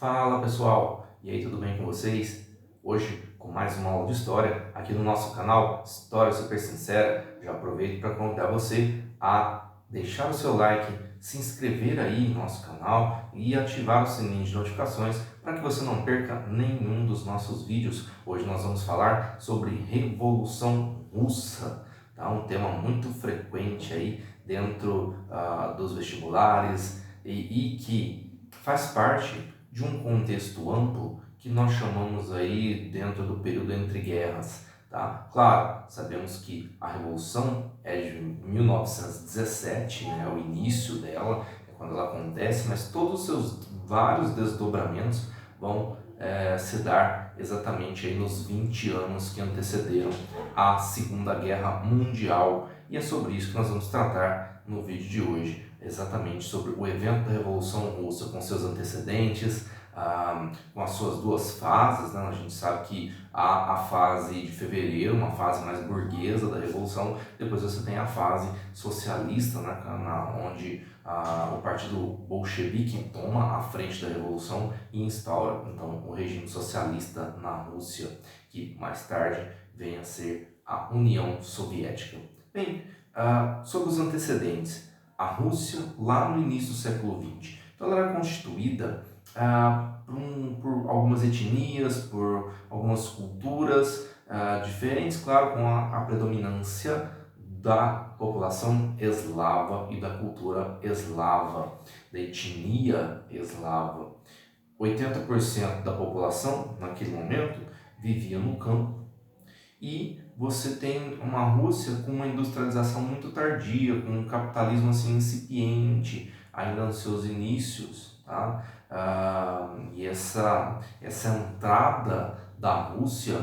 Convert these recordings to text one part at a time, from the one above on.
Fala pessoal, e aí tudo bem com vocês? Hoje com mais uma aula de história aqui no nosso canal História Super Sincera. Já aproveito para convidar você a deixar o seu like, se inscrever aí no nosso canal e ativar o sininho de notificações para que você não perca nenhum dos nossos vídeos. Hoje nós vamos falar sobre Revolução Russa, tá? Um tema muito frequente aí dentro dos vestibulares e que faz parte de um contexto amplo que nós chamamos aí dentro do período entre guerras, tá? Claro, sabemos que a Revolução é de 1917, né, o início dela, é quando ela acontece, mas todos os seus vários desdobramentos vão se dar exatamente aí nos 20 anos que antecederam a Segunda Guerra Mundial. E é sobre isso que nós vamos tratar no vídeo de hoje, exatamente sobre o evento da Revolução Russa, com seus antecedentes, com as suas duas fases, né? A gente sabe que há a fase de fevereiro, uma fase mais burguesa da Revolução, depois você tem a fase socialista, né? Onde o partido bolchevique toma a frente da Revolução e instaura então o regime socialista na Rússia, que mais tarde vem a ser a União Soviética. Bem, sobre os antecedentes, a Rússia lá no início do século XX, então ela era constituída por algumas etnias, por algumas culturas diferentes, claro, com a predominância da população eslava e da cultura eslava, da etnia eslava. 80% da população, naquele momento, vivia no campo. E você tem uma Rússia com uma industrialização muito tardia, com um capitalismo assim incipiente, ainda nos seus inícios, tá? E essa entrada da Rússia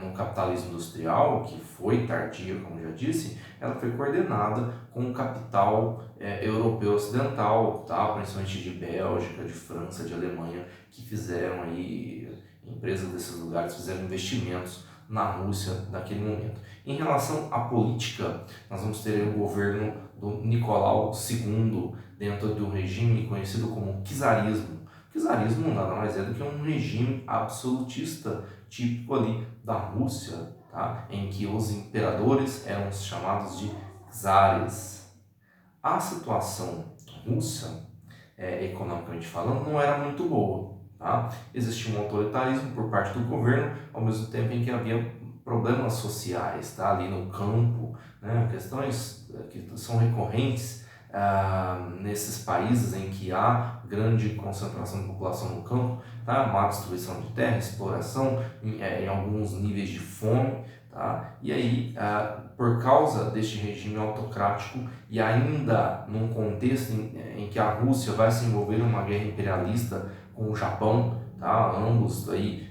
no capitalismo industrial, que foi tardia, como já disse, ela foi coordenada com o capital europeu ocidental, tá? Principalmente de Bélgica, de França, de Alemanha, que fizeram aí, empresas desses lugares fizeram investimentos na Rússia naquele momento. Em relação à política, nós vamos ter o governo do Nicolau II dentro do regime conhecido como czarismo. O czarismo nada mais é do que um regime absolutista típico ali da Rússia, tá? Em que os imperadores eram chamados de czares. A situação russa, economicamente falando, não era muito boa. Tá? Existia um autoritarismo por parte do governo, ao mesmo tempo em que havia problemas sociais, tá? Ali no campo, né? Questões que são recorrentes nesses países em que há grande concentração de população no campo, tá? Má destruição de terra, exploração, em alguns níveis de fome. Tá? E aí, por causa deste regime autocrático e ainda num contexto em que a Rússia vai se envolver em uma guerra imperialista com o Japão, tá? Ambos aí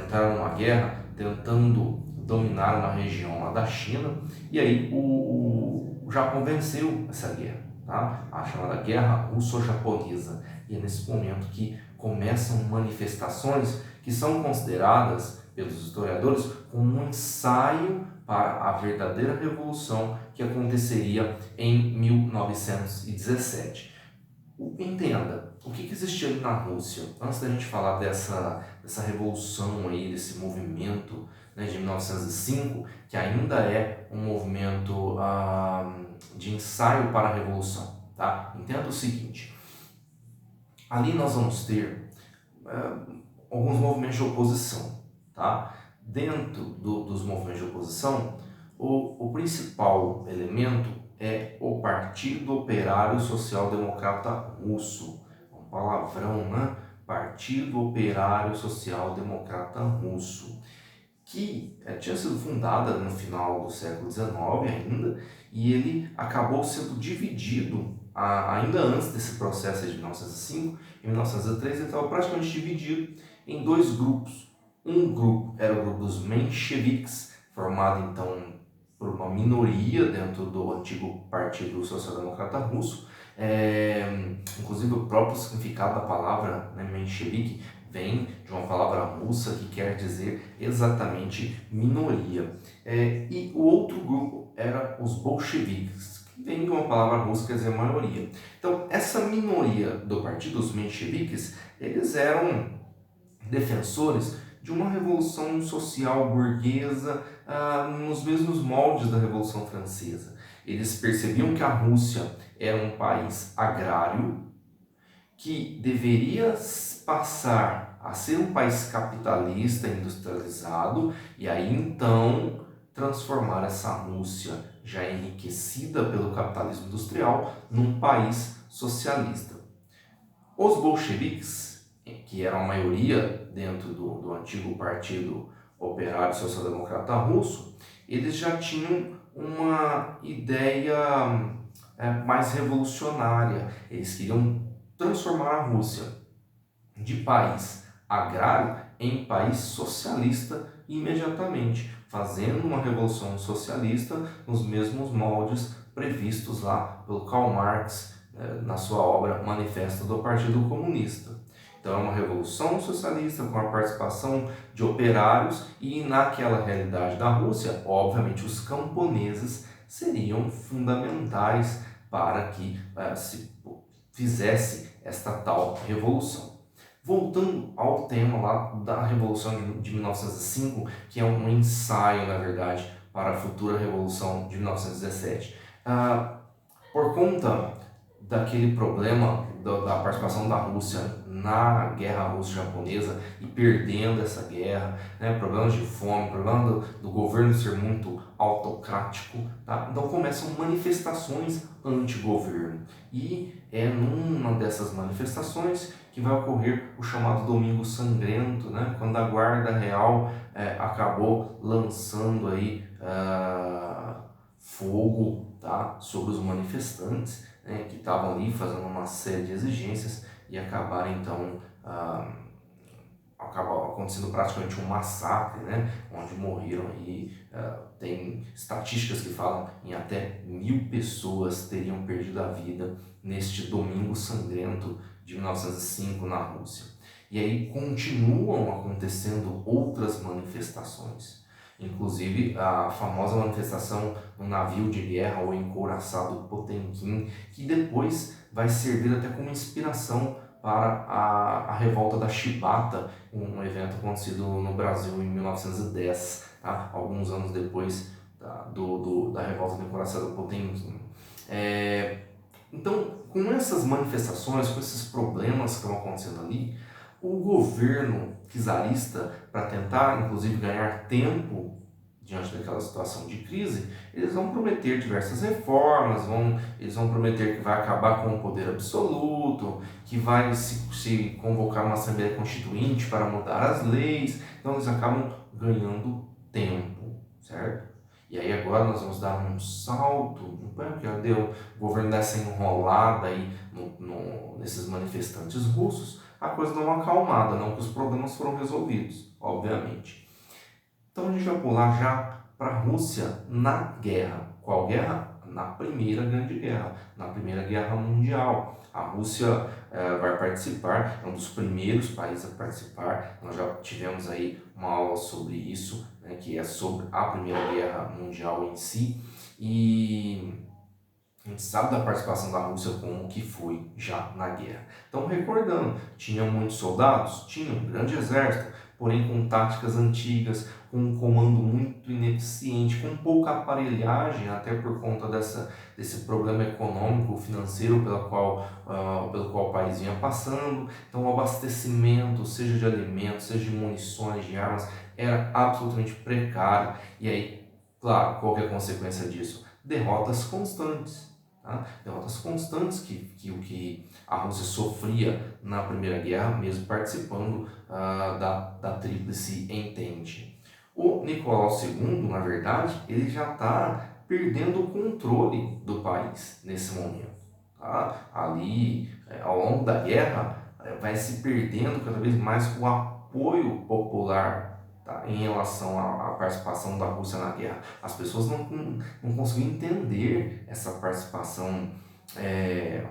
entraram numa guerra tentando dominar uma região lá da China, e aí o Japão venceu essa guerra, tá? A chamada Guerra Russo-Japonesa, e é nesse momento que começam manifestações que são consideradas pelos historiadores como um ensaio para a verdadeira revolução que aconteceria em 1917. Entenda, o que existia ali na Rússia? Antes da gente falar dessa revolução aí, desse movimento, né, de 1905, que ainda é um movimento de ensaio para a revolução, tá? Entenda o seguinte, ali nós vamos ter alguns movimentos de oposição, tá? Dentro dos movimentos de oposição, o principal elemento é o Partido Operário Social Democrata Russo. Um palavrão, né? Partido Operário Social Democrata Russo, que tinha sido fundada no final do século XIX ainda, e ele acabou sendo dividido ainda antes desse processo de 1905. Em 1903 ele estava praticamente dividido em dois grupos. Um grupo era o grupo dos mencheviques, formado então por uma minoria dentro do antigo Partido Social Democrata Russo. Inclusive o próprio significado da palavra, né, menchevique, vem de uma palavra russa que quer dizer exatamente minoria. E o outro grupo era os bolcheviques, que que vem de uma palavra russa que quer dizer maioria. Então, essa minoria do partido, os mencheviques, eles eram defensores de uma revolução social burguesa nos mesmos moldes da Revolução Francesa. Eles percebiam que a Rússia era um país agrário que deveria passar a ser um país capitalista, industrializado, e aí então transformar essa Rússia já enriquecida pelo capitalismo industrial num país socialista. Os bolcheviques, que eram a maioria dentro do antigo Partido Operário Social-Democrata Russo, eles já tinham uma ideia mais revolucionária. Eles queriam transformar a Rússia de país agrário em país socialista imediatamente, fazendo uma revolução socialista nos mesmos moldes previstos lá pelo Karl Marx na sua obra Manifesto do Partido Comunista. Então é uma revolução socialista com a participação de operários e naquela realidade da Rússia, obviamente os camponeses seriam fundamentais para que se fizesse esta tal revolução. Voltando ao tema lá da Revolução de 1905, que é um ensaio, na verdade, para a futura Revolução de 1917. Por conta daquele problema da participação da Rússia na guerra russo-japonesa e perdendo essa guerra, problemas de fome, problema do governo ser muito autocrático, tá? Então começam manifestações anti-governo e é numa dessas manifestações que vai ocorrer o chamado Domingo Sangrento, quando a Guarda Real acabou lançando aí fogo, tá, sobre os manifestantes, que estavam ali fazendo uma série de exigências e acabaram então acabou acontecendo praticamente um massacre, onde morreram aí, tem estatísticas que falam em até 1.000 pessoas teriam perdido a vida neste Domingo Sangrento de 1905 na Rússia. E aí continuam acontecendo outras manifestações. Inclusive a famosa manifestação no navio de guerra, o encouraçado Potemkin, que depois vai servir até como inspiração para a revolta da Chibata, um evento acontecido no Brasil em 1910, tá? Alguns anos depois da revolta do encouraçado Potemkin. Então, com essas manifestações, com esses problemas que estão acontecendo ali, o governo czarista, para tentar inclusive ganhar tempo diante daquela situação de crise, eles vão prometer diversas reformas, eles vão prometer que vai acabar com o poder absoluto, que vai se convocar uma Assembleia Constituinte para mudar as leis. Então eles acabam ganhando tempo, certo? E aí agora nós vamos dar um salto, porque o governo dessa enrolada aí nesses manifestantes russos, a coisa dá uma acalmada, não que os problemas foram resolvidos, obviamente. Então a gente vai pular já para a Rússia na guerra. Qual guerra? Na Primeira Grande Guerra, na Primeira Guerra Mundial. A Rússia vai participar, é um dos primeiros países a participar. Nós já tivemos aí uma aula sobre isso, que é sobre a Primeira Guerra Mundial em si. E a gente sabe da participação da Rússia como que foi já na guerra. Então, recordando, tinha muitos soldados? Tinha um grande exército, porém com táticas antigas, com um comando muito ineficiente, com pouca aparelhagem, até por conta desse problema econômico, financeiro pelo qual o país vinha passando. Então, o abastecimento, seja de alimentos, seja de munições, de armas, era absolutamente precário. E aí, claro, qual que é a consequência disso? Derrotas constantes. Tá? Derrotas constantes que a Rússia sofria na Primeira Guerra, mesmo participando da Tríplice Entente. O Nicolau II, na verdade, ele já está perdendo o controle do país nesse momento. Tá? Ali, ao longo da guerra, vai se perdendo cada vez mais o apoio popular, tá, em relação à participação da Rússia na guerra. As pessoas não conseguiam entender essa participação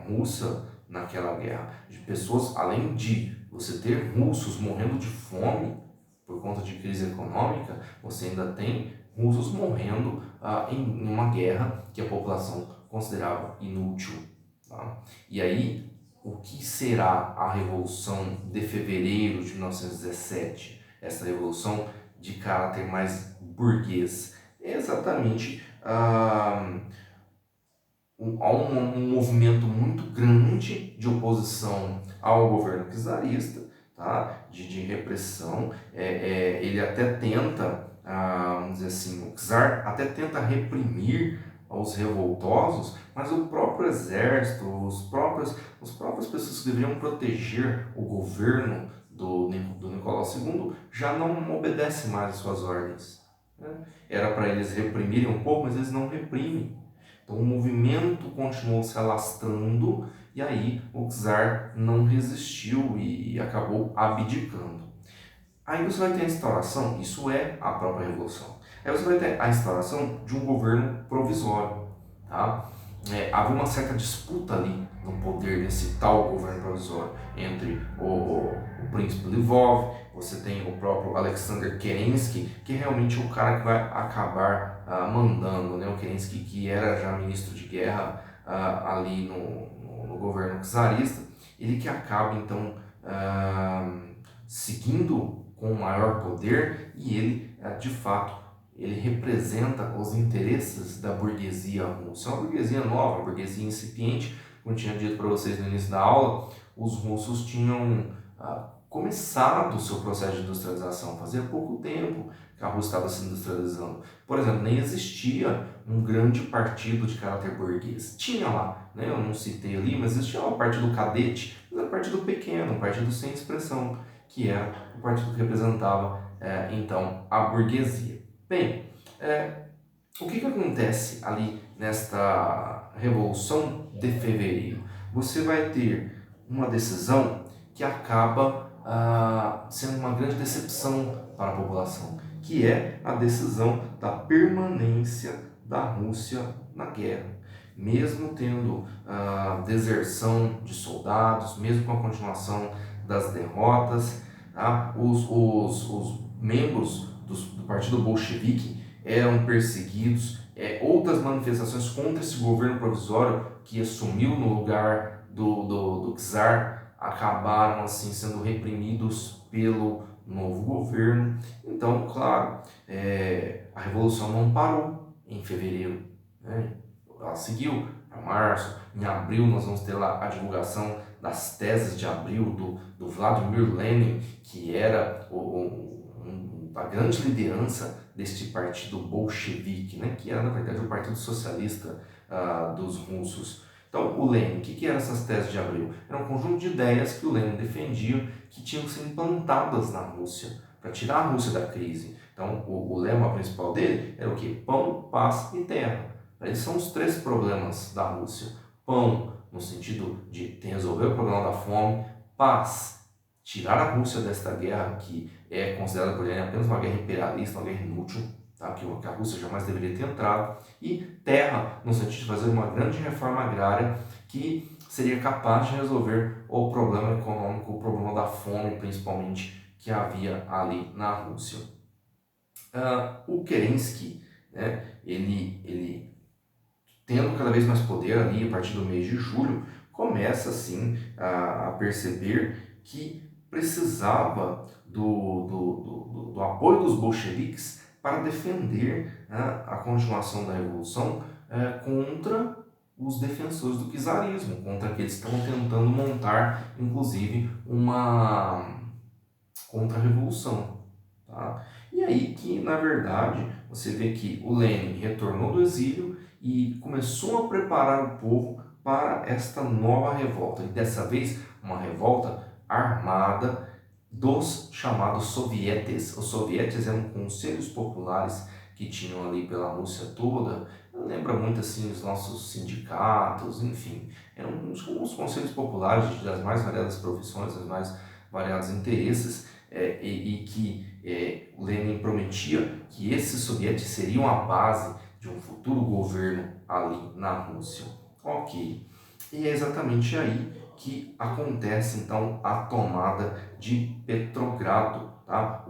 russa naquela guerra. De pessoas, além de você ter russos morrendo de fome por conta de crise econômica, você ainda tem russos morrendo em uma guerra que a população considerava inútil. Tá? E aí, o que será a Revolução de Fevereiro de 1917? Essa revolução de caráter mais burguês. É exatamente há um movimento muito grande de oposição ao governo czarista, tá? de repressão. Ele até tenta, vamos dizer assim, o czar até tenta reprimir os revoltosos, mas o próprio exército, as próprias pessoas que deveriam proteger o governo do Nicolau II já não obedecem mais às suas ordens. Né? Era para eles reprimirem um pouco, mas eles não reprimem. Então o movimento continuou se alastrando e aí o czar não resistiu e acabou abdicando. Aí você vai ter a instauração, isso é a própria revolução. Aí você vai ter a instauração de um governo provisório. Tá? Havia uma certa disputa ali no poder desse tal governo provisório entre o príncipe Lvov, você tem o próprio Alexander Kerensky, que é realmente o cara que vai acabar mandando, né? O Kerensky, que era já ministro de guerra ali no governo czarista, ele que acaba então seguindo com maior poder e ele, de fato, ele representa os interesses da burguesia russa. É uma burguesia nova, uma burguesia incipiente. Como eu tinha dito para vocês no início da aula, os russos tinham começado o seu processo de industrialização. Fazia pouco tempo que a Rússia estava se industrializando. Por exemplo, nem existia um grande partido de caráter burguês. Tinha lá, né? Eu não citei ali, mas existia lá o partido cadete, mas era um partido pequeno, um partido sem expressão, que era o partido que representava, então, a burguesia. Bem, o que acontece ali nesta Revolução de Fevereiro? Você vai ter uma decisão que acaba sendo uma grande decepção para a população, que é a decisão da permanência da Rússia na guerra. Mesmo tendo deserção de soldados, mesmo com a continuação das derrotas, tá? Os membros do Partido Bolchevique eram perseguidos, outras manifestações contra esse governo provisório que assumiu no lugar do czar acabaram assim sendo reprimidos pelo novo governo. Então, claro, a revolução não parou em fevereiro, né? Ela seguiu para março. Em abril nós vamos ter lá a divulgação das teses de abril do Vladimir Lenin, que era a grande liderança deste partido bolchevique, né, que era na verdade o Partido Socialista dos russos. Então, o Lenin, o que eram essas teses de abril? Era um conjunto de ideias que o Lenin defendia que tinham que ser implantadas na Rússia para tirar a Rússia da crise. Então, o lema principal dele era o quê? Pão, paz e terra. Esses são os três problemas da Rússia. Pão, no sentido de resolver o problema da fome. Paz, tirar a Rússia desta guerra que é considerada por ele apenas uma guerra imperialista, uma guerra inútil, tá? que a Rússia jamais deveria ter entrado. E terra, no sentido de fazer uma grande reforma agrária que seria capaz de resolver o problema econômico, o problema da fome, principalmente, que havia ali na Rússia. O Kerensky, né, ele tendo cada vez mais poder ali a partir do mês de julho, começa assim a perceber que precisava do apoio dos bolcheviques para defender a continuação da revolução contra os defensores do czarismo, contra aqueles que estavam tentando montar, inclusive, uma contra-revolução. Tá? E aí que, na verdade, você vê que o Lenin retornou do exílio e começou a preparar o povo para esta nova revolta. E dessa vez, uma revolta armada dos chamados sovietes. Os sovietes eram conselhos populares que tinham ali pela Rússia toda. Lembra muito assim os nossos sindicatos, enfim. Eram uns conselhos populares das mais variadas profissões, das mais variados interesses, e que Lenin prometia que esses sovietes seriam a base de um futuro governo ali na Rússia. Ok. E é exatamente aí que acontece então a tomada de Petrogrado, tá?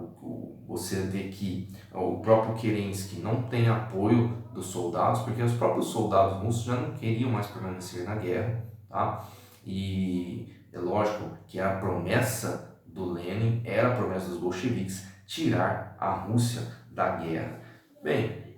Você vê que o próprio Kerensky não tem apoio dos soldados, porque os próprios soldados russos já não queriam mais permanecer na guerra, tá? E é lógico que a promessa do Lenin era a promessa dos bolcheviques tirar a Rússia da guerra. Bem,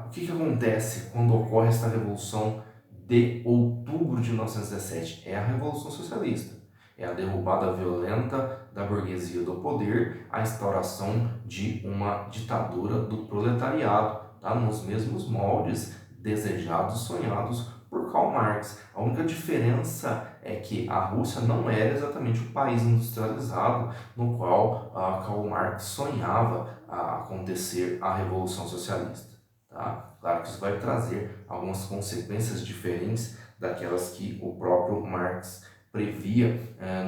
o que acontece quando ocorre esta revolução de outubro de 1917? É a Revolução Socialista. É a derrubada violenta da burguesia do poder, a instauração de uma ditadura do proletariado, tá? Nos mesmos moldes desejados, sonhados por Karl Marx. A única diferença é que a Rússia não era exatamente o país industrializado no qual Karl Marx sonhava acontecer a Revolução Socialista. Tá? Claro que isso vai trazer algumas consequências diferentes daquelas que o próprio Marx previa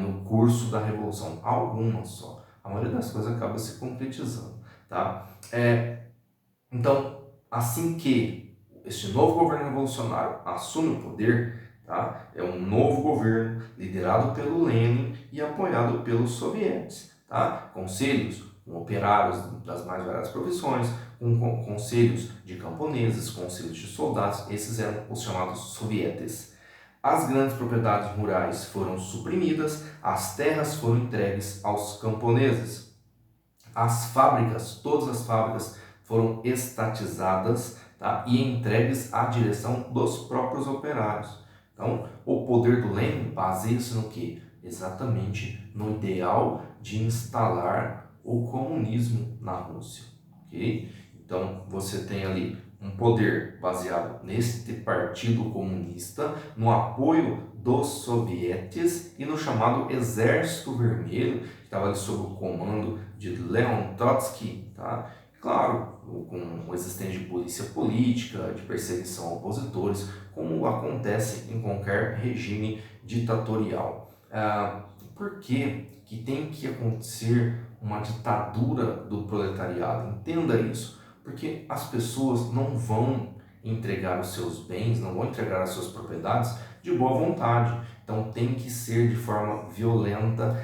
no curso da Revolução. Algumas só. A maioria das coisas acaba se concretizando. Tá? Então, assim que este novo governo revolucionário assume o poder, tá? É um novo governo liderado pelo Lenin e apoiado pelos sovietes. Tá? Conselhos com operários das mais variadas profissões, com conselhos de camponeses, conselhos de soldados, esses eram os chamados sovietes. As grandes propriedades rurais foram suprimidas, as terras foram entregues aos camponeses. As fábricas, todas as fábricas foram estatizadas, tá? E entregues à direção dos próprios operários. Então, o poder do Lenin baseia-se no quê? Exatamente no ideal de instalar o comunismo na Rússia, ok? Então, você tem ali um poder baseado neste partido comunista, no apoio dos sovietes e no chamado Exército Vermelho, que estava ali sob o comando de Leon Trotsky, tá? Claro, com existência de polícia política, de perseguição a opositores, como acontece em qualquer regime ditatorial. Por que tem que acontecer uma ditadura do proletariado? Entenda isso, porque as pessoas não vão entregar os seus bens, não vão entregar as suas propriedades de boa vontade. Então tem que ser de forma violenta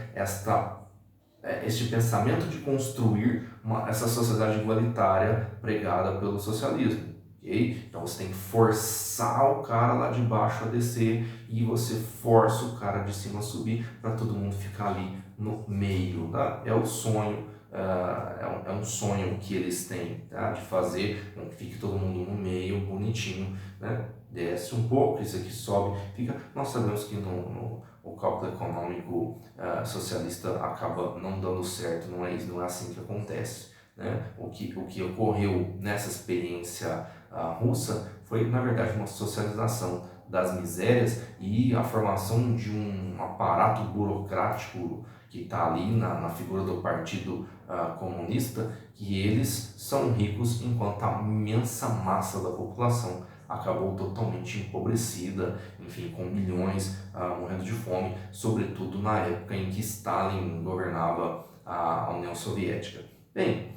este pensamento de construir essa sociedade igualitária pregada pelo socialismo. Okay? Então você tem que forçar o cara lá de baixo a descer e você força o cara de cima a subir para todo mundo ficar ali no meio. Tá? É o sonho, é um sonho que eles têm, tá? De fazer com que fique todo mundo no meio, bonitinho, né? Desce um pouco, isso aqui sobe, fica. Nós sabemos que o cálculo econômico socialista acaba não dando certo, não é assim que acontece. Né? O que ocorreu nessa experiência russa foi, na verdade, uma socialização das misérias e a formação de um aparato burocrático que está ali na figura do Partido Comunista, que eles são ricos enquanto a imensa massa da população acabou totalmente empobrecida, enfim, com milhões morrendo de fome, sobretudo na época em que Stalin governava a União Soviética. Bem,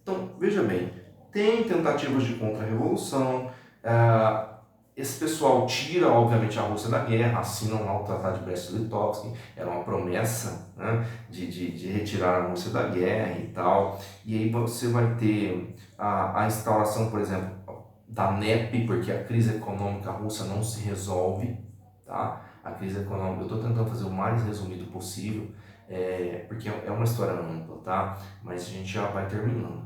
então veja bem, tem tentativas de contra-revolução, esse pessoal tira, obviamente, a Rússia da guerra, assinam lá o Tratado de Brest-Litovsk, era uma promessa, né, de retirar a Rússia da guerra e tal, e aí você vai ter a instauração, por exemplo, da NEP, porque a crise econômica russa não se resolve, tá? A crise econômica, eu estou tentando fazer o mais resumido possível, porque é uma história ampla, tá? Mas a gente já vai terminando.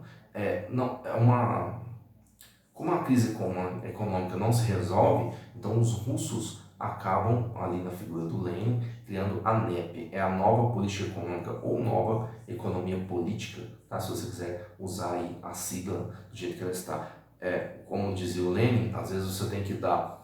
Como a crise econômica não se resolve, então os russos acabam ali na figura do Lenin criando a NEP, é a nova política econômica ou nova economia política, tá? Se você quiser usar aí a sigla do jeito que ela está. Como dizia o Lenin, às vezes você tem que dar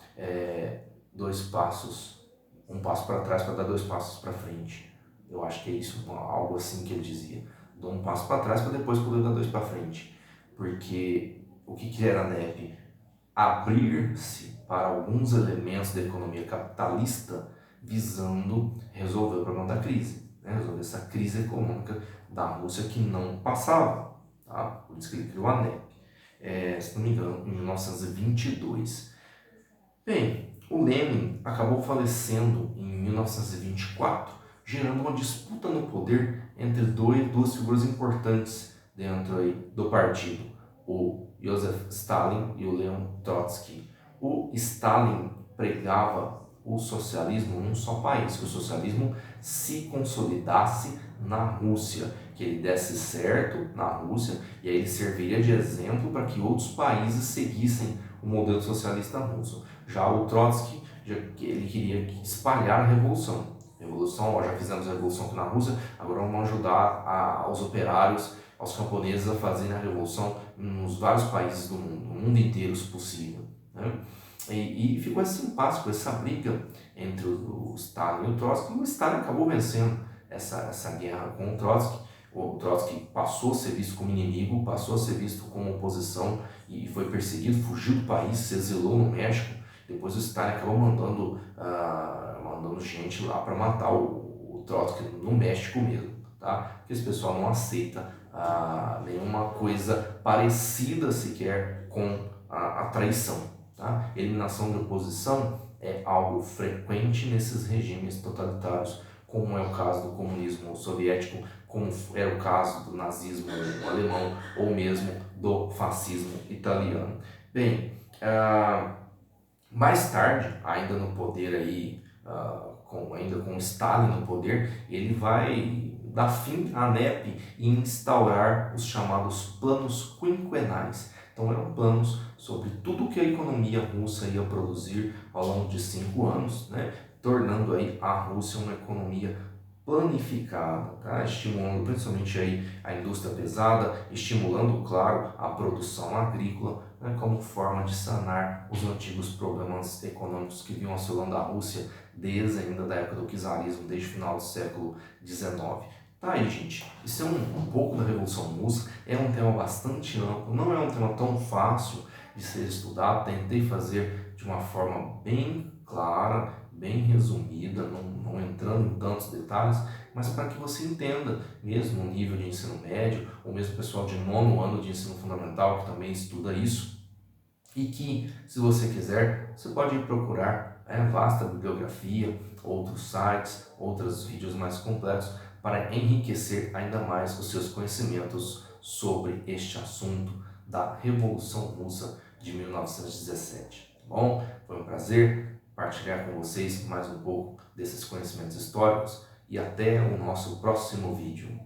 dois passos, um passo para trás para dar dois passos para frente. Eu acho que é isso, algo assim que ele dizia. Dou um passo para trás para depois poder dar dois para frente. Porque o que era a NEP? Abrir-se para alguns elementos da economia capitalista visando resolver o problema da crise, né? Resolver essa crise econômica da Rússia que não passava. Tá? Por isso que ele criou a NEP. Se não me engano, em 1922. Bem, o Lenin acabou falecendo em 1924, gerando uma disputa no poder entre duas figuras importantes dentro aí do partido, o Joseph Stalin e o Leon Trotsky. O Stalin pregava o socialismo num só país, que o socialismo se consolidasse na Rússia, que ele desse certo na Rússia e aí ele serviria de exemplo para que outros países seguissem o modelo socialista russo. Já o Trotsky, ele queria espalhar a revolução. Revolução, já fizemos a revolução aqui na Rússia, agora vamos ajudar aos operários, aos camponeses a fazerem a revolução nos vários países do mundo, no mundo inteiro, se possível. Né? E ficou esse impasse, essa briga entre o Stalin e o Trotsky, e o Stalin acabou vencendo essa guerra com o Trotsky. O Trotsky passou a ser visto como inimigo, passou a ser visto como oposição e foi perseguido, fugiu do país, se exilou no México. Depois o Stalin acabou mandando gente lá para matar o Trotsky no México mesmo, tá? Porque esse pessoal não aceita nenhuma coisa parecida sequer com a traição, tá? Eliminação de oposição é algo frequente nesses regimes totalitários, como é o caso do comunismo soviético, como era o caso do nazismo alemão ou mesmo do fascismo italiano. Bem, mais tarde, ainda no poder aí, ainda com Stalin no poder, ele vai dar fim à NEP e instaurar os chamados planos quinquenais. Então eram planos sobre tudo que a economia russa ia produzir ao longo de 5 anos, né? Tornando aí a Rússia uma economia planificada, tá? Estimulando principalmente aí a indústria pesada, estimulando, claro, a produção agrícola, né, como forma de sanar os antigos problemas econômicos que vinham assolando a Rússia desde ainda da época do czarismo, desde o final do século XIX. Tá aí, gente, isso é um pouco da Revolução Russa, é um tema bastante amplo, não é um tema tão fácil de ser estudado, tentei fazer de uma forma bem clara, bem resumida, não entrando em tantos detalhes, mas para que você entenda, mesmo no nível de ensino médio, ou mesmo o pessoal de 9º ano de ensino fundamental, que também estuda isso, e que, se você quiser, você pode ir procurar vasta bibliografia, outros sites, outros vídeos mais completos, para enriquecer ainda mais os seus conhecimentos sobre este assunto da Revolução Russa de 1917. Tá bom? Foi um prazer partilhar com vocês mais um pouco desses conhecimentos históricos e até o nosso próximo vídeo.